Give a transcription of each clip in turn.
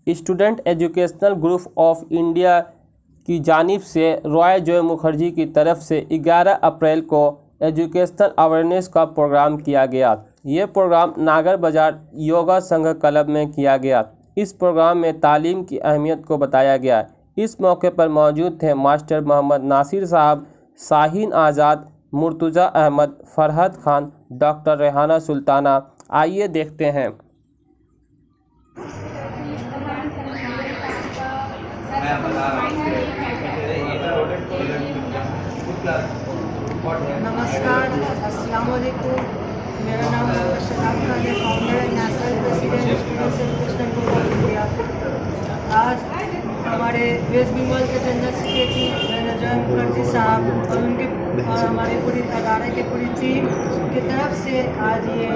Student educational group of India की जानिब से रॉय जॉय मुखर्जी की तरफ से 11 अप्रैल को एजुकेशनल अवेयरनेस का प्रोग्राम किया गया। ये प्रोग्राम नागर बाज़ार योगा संघ क्लब में किया गया। इस प्रोग्राम में तालीम की अहमियत को बताया गया। इस मौके पर मौजूद थे मास्टर मोहम्मद नासिर साहब, शाहीन आज़ाद, मुर्तज़ा अहमद, फरहत खान, डॉक्टर रेहाना सुल्ताना। आइए देखते हैं। नमस्कार, अस्सलाम वालेकुम। मेरा नाम शदाब खान है, founder and national president students education group of India. आज हमारे वेस्ट बंगाल के general secretary Roy Joy Mukherjee साहब और हमारे पूरी अदारे की पूरी टीम की तरफ से आज ये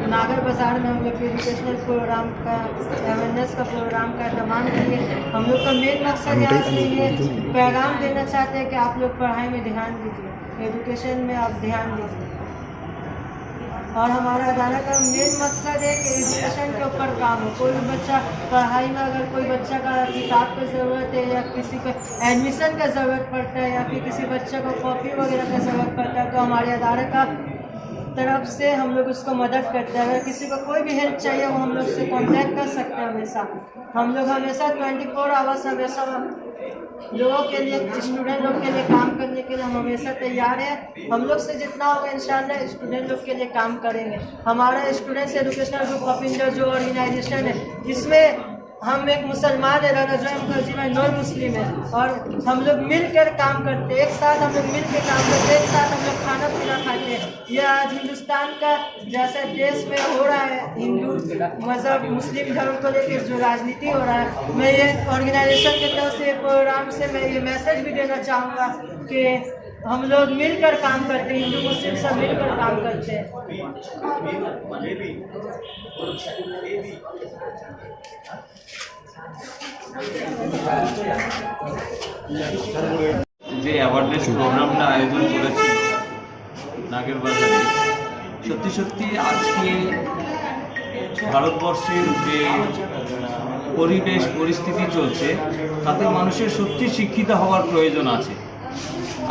नागर बाज़ार में हम लोग एजुकेशनल प्रोग्राम का अवेयरनेस का प्रोग्राम का इत्तेमाम किए। हम लोग का मेन मकसद यहाँ से ये पैगाम देना चाहते हैं कि आप लोग पढ़ाई में ध्यान दीजिए, एजुकेशन में आप ध्यान दीजिए। और हमारा अदारा का मेन मकसद है कि एजुकेशन के ऊपर काम हो। कोई भी बच्चा पढ़ाई में, अगर कोई बच्चा का किताब की ज़रूरत है या किसी को एडमिशन का ज़रूरत पड़ता है या फिर किसी बच्चे को कॉपी वगैरह का ज़रूरत पड़ता है, तो हमारे अदारे का तरफ से हम लोग उसको मदद करते हैं। अगर किसी को कोई भी हेल्प चाहिए वो हम लोग से कांटेक्ट कर सकते हैं। हमेशा हम लोग हमेशा 24 आवर्स हमेशा लोगों के लिए, स्टूडेंट लोग के लिए काम करने के लिए हम हमेशा तैयार हैं। हम लोग से जितना होगा इंशाल्लाह स्टूडेंट लोग के लिए काम करेंगे। हमारा students educational group of India जो ऑर्गेनाइजेशन है, इसमें हम एक मुसलमान है, रॉय जॉय मुखर्जी में नॉन मुस्लिम है, और हम लोग मिलकर काम करते हैं। एक साथ हम लोग मिल के काम करते हैं, एक साथ हम लोग खाना पीना खाते हैं। यह आज हिंदुस्तान का जैसे देश में हो रहा है, हिंदू मज़हब मुस्लिम धर्म को लेकर जो राजनीति हो रहा है, मैं ये ऑर्गेनाइजेशन की तरफ से प्रोग्राम से मैं ये मैसेज भी देना चाहूँगा कि हम लोग मिलकर काम करते हैं, हिंदू मुस्लिम सब मिलकर काम करते हैं। যে অ্যাওয়ারনেস প্রোগ্রামটা আয়োজন করেছি নাগের বাজারে, সত্যি সত্যি আজকে ভারতবর্ষের যে পরিবেশ পরিস্থিতি চলছে তাতে মানুষের সত্যি শিক্ষিত হওয়ার প্রয়োজন আছে।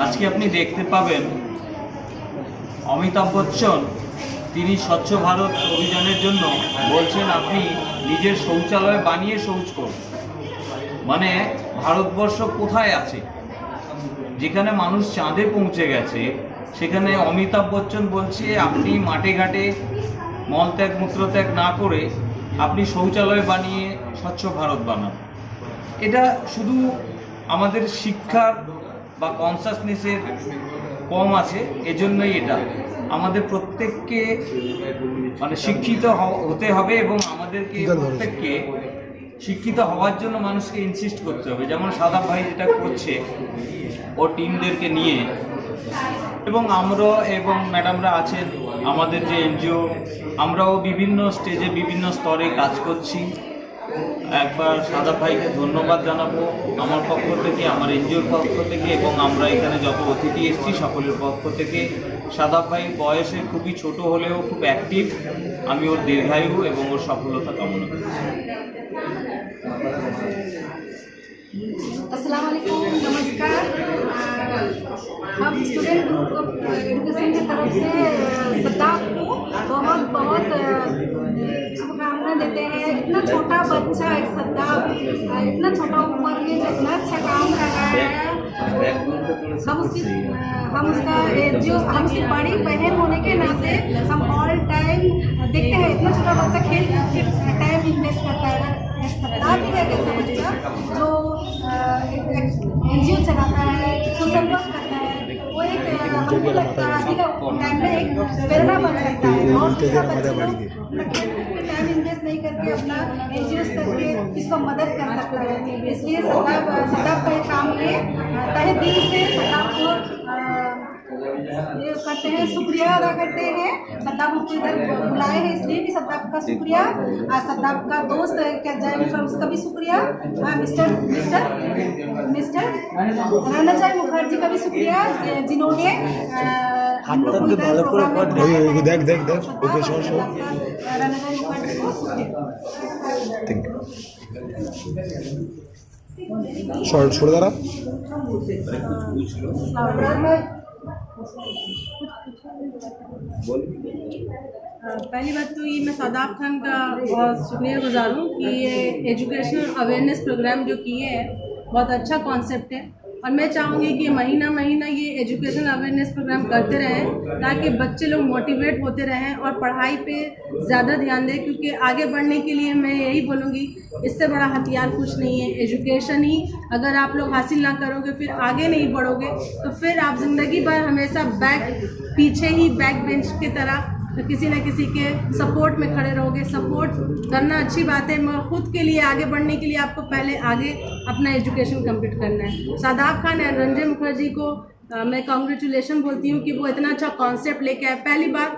আজকে আপনি দেখতে পাবেন অমিতাভ বচ্চন তিনি স্বচ্ছ ভারত অভিযানের জন্য বলছেন আপনি নিজের শৌচালয় বানিয়ে শৌচ করুন। মানে ভারতবর্ষ কোথায় আছে, যেখানে মানুষ চাঁদে পৌঁছে গেছে, সেখানে অমিতাভ বচ্চন বলছে আপনি মাঠে ঘাটে মলত্যাগ মূত্রত্যাগ না করে আপনি শৌচালয় বানিয়ে স্বচ্ছ ভারত বানান। এটা শুধু আমাদের শিক্ষার বা কনসাসনেসের কম আছে, এজন্যই এটা আমাদের প্রত্যেককে মানে শিক্ষিত হতে হবে এবং আমাদেরকে প্রত্যেককে শিক্ষিত হওয়ার জন্য মানুষকে ইনসিস্ট করতে হবে। যেমন সাদাব ভাই যেটা করছে ও টিমদেরকে নিয়ে, এবং আমরা এবং ম্যাডামরা আছেন আমাদের যে এনজিও, আমরাও বিভিন্ন স্টেজে বিভিন্ন স্তরে কাজ করছি। একবার সাদাব ভাইকে ধন্যবাদ জানাবো আমার পক্ষ থেকে, আমার এনজিওর পক্ষ থেকে, এবং আমরা এখানে যত অতিথি এসেছি সকলের পক্ষ থেকে। সাদাব ভাই বয়সে খুবই ছোট হলেও খুব অ্যাক্টিভ। আমি ওর দীর্ঘায়ু এবং ওর সফলতা কামনা করছি। अस्सलाम वालेकुम, नमस्कार। हम स्टूडेंट ग्रुप ऑफ एजुकेशन की तरफ से सद्दाब को बहुत बहुत शुभकामनाएं देते हैं। इतना छोटा बच्चा एक सद्दाब इतना छोटा उम्र में जो इतना अच्छा काम कर रहा है, हम उसका जो हम उसकी बड़ी बहन होने के नाते हम ऑल टाइम देखते हैं इतना छोटा बच्चा खेल के टाइम इन्वेस्ट करता है। सद्दाब भी है ऐसा बच्चा जो एनजीओ चलाता है, सोशल वर्क करता है। वो एक हमको लगता है आगे का टाइम में एक प्रेरणा बन सकता है। और दूसरा बच्चे लोग टाइम इन्वेस्ट नहीं करके अपना एनजीओ करके इसको मदद कर सकता है। इसलिए सद्दाब का ये काम ये तहे दिल से सद्दाब को करते हैं, शुक्रिया अदा करते हैं। सद्दाब हमको इधर बुलाए हैं इसलिए भी सद्दाब का शुक्रिया। सद्दाब का दोस्त क्या जय उसका भी शुक्रिया। मिस्टर रॉय जॉय मुखर्जी का भी शुक्रिया जिन्होंने हम लोग को इधर प्रोग्राम में देख okay show Roy Joy Mukherjee को शुक्रिया। Thank you. छोड़ दे रहा। पहली बात तो ये मैं शादाब खान का बहुत शुक्रियागुजार हूँ कि ये एजुकेशनल अवेयरनेस प्रोग्राम जो किए हैं बहुत अच्छा कॉन्सेप्ट है, और मैं चाहूँगी कि महीना महीना ये एजुकेशनल अवेयरनेस प्रोग्राम करते रहें ताकि बच्चे लोग मोटिवेट होते रहें और पढ़ाई पे ज़्यादा ध्यान दें, क्योंकि आगे बढ़ने के लिए मैं यही बोलूँगी इससे बड़ा हथियार कुछ नहीं है। एजुकेशन ही अगर आप लोग हासिल ना करोगे फिर आगे नहीं बढ़ोगे तो फिर आप ज़िंदगी भर हमेशा पीछे ही बैक बेंच की तरह तो किसी न किसी के सपोर्ट में खड़े रहोगे। सपोर्ट करना अच्छी बात है, मगर खुद के लिए आगे बढ़ने के लिए आपको पहले आगे अपना एजुकेशन कंप्लीट करना है। शादाब खान एंड रंजन मुखर्जी को मैं कॉन्ग्रेचुलेशन बोलती हूँ कि वो इतना अच्छा कॉन्सेप्ट लेके आए। पहली बात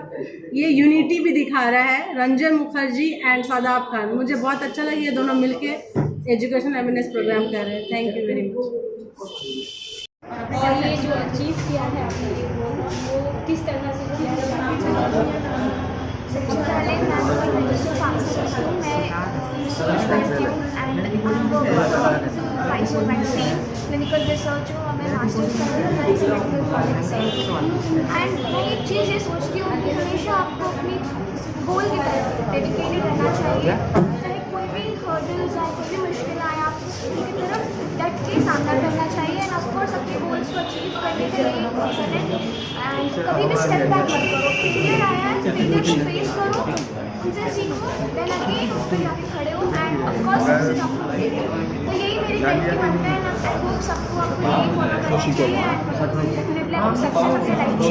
ये यूनिटी भी दिखा रहा है, रंजन मुखर्जी एंड शादाब खान, मुझे बहुत अच्छा लगा ये दोनों मिलके एजुकेशन अवेयरनेस प्रोग्राम कर रहे हैं। Thank you very much. और ये जो अचीव किया है आपने वो किस तरह से किया है? सबसे पहले मैं फार्मासिस्ट हूँ, मैं करती हूँ and vice magazine clinical research हूँ और मैं मास्टर्स कर रही हूँ मेडिकल कॉलेज से। एंड मैं एक चीज़ ये सोचती हूँ कि हमेशा आपको अपनी गोल की तरफ डेडिकेटेड रहना चाहिए, चाहे कोई भी हर्डल्स आए, कोई भी मुश्किल आए, आप उसकी तरफ डट के सामना करना चाहिए एंड ऑफकोर्स अपने गोल्स को अचीव करने के लिए पर्सन है एंड कभी भी स्टेप बैक मत करो। फेलियर आया है, फेलियर को फेस करो, उनसे सीखो, देन अगेन उस पर जाके खड़े हो एंड ऑफकोर्स सक्सेस आपको मिलेगी। तो यही मेरी लाइफ की मंत्र है एंड आई होप सबको आपको यही फॉलो करना चाहिए एंड डेफिनेटली आप सक्सेस अपने लाइफ में।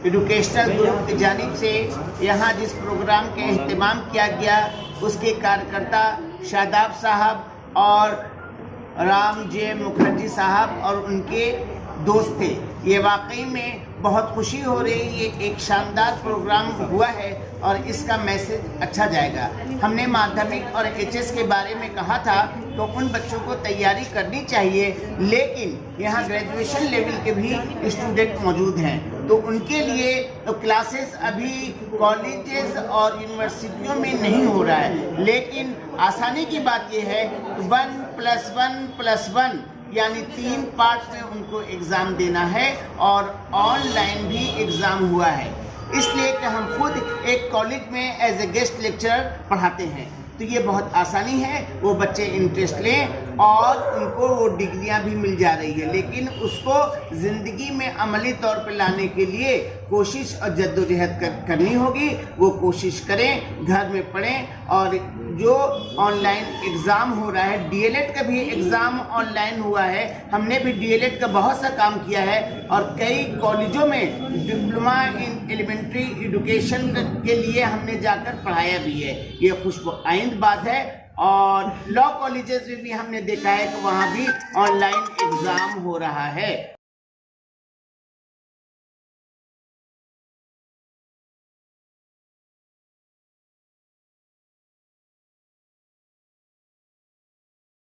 एजुकेशनल ग्रुप की जानिब से यहाँ जिस प्रोग्राम का अहतमाम किया गया उसके कार्यकर्ता शादाब साहब और राम जे मुखर्जी साहब और उनके दोस्त थे। ये वाकई में बहुत खुशी हो रही है, ये एक शानदार प्रोग्राम हुआ है और इसका मैसेज अच्छा जाएगा। हमने माध्यमिक और एचएस के बारे में कहा था तो उन बच्चों को तैयारी करनी चाहिए, लेकिन यहाँ ग्रेजुएशन लेवल के भी स्टूडेंट मौजूद हैं तो उनके लिए तो क्लासेस अभी कॉलेजेस और यूनिवर्सिटियों में नहीं हो रहा है। लेकिन आसानी की बात यह है 1+1+1 यानी 3 पार्ट में उनको एग्ज़ाम देना है और ऑनलाइन भी एग्ज़ाम हुआ है, इसलिए कि हम खुद एक कॉलेज में एज ए गेस्ट लेक्चरर पढ़ाते हैं तो ये बहुत आसानी है। वो बच्चे इंटरेस्ट लें और उनको वो डिग्रियां भी मिल जा रही है, लेकिन उसको ज़िंदगी में अमली तौर पर लाने के लिए कोशिश और जद्दोजहद करनी होगी। वो कोशिश करें, घर में पढ़ें और जो ऑनलाइन एग्ज़ाम हो रहा है, डीएलएड का भी एग्ज़ाम ऑनलाइन हुआ है। हमने भी डीएलएड का बहुत सा काम किया है और कई कॉलेजों में डिप्लोमा इन एलिमेंट्री एजुकेशन के लिए हमने जाकर पढ़ाया भी है। ये खुशआइंद बात है और लॉ कॉलेजेस में भी हमने देखा है कि वहाँ भी ऑनलाइन एग्ज़ाम हो रहा है।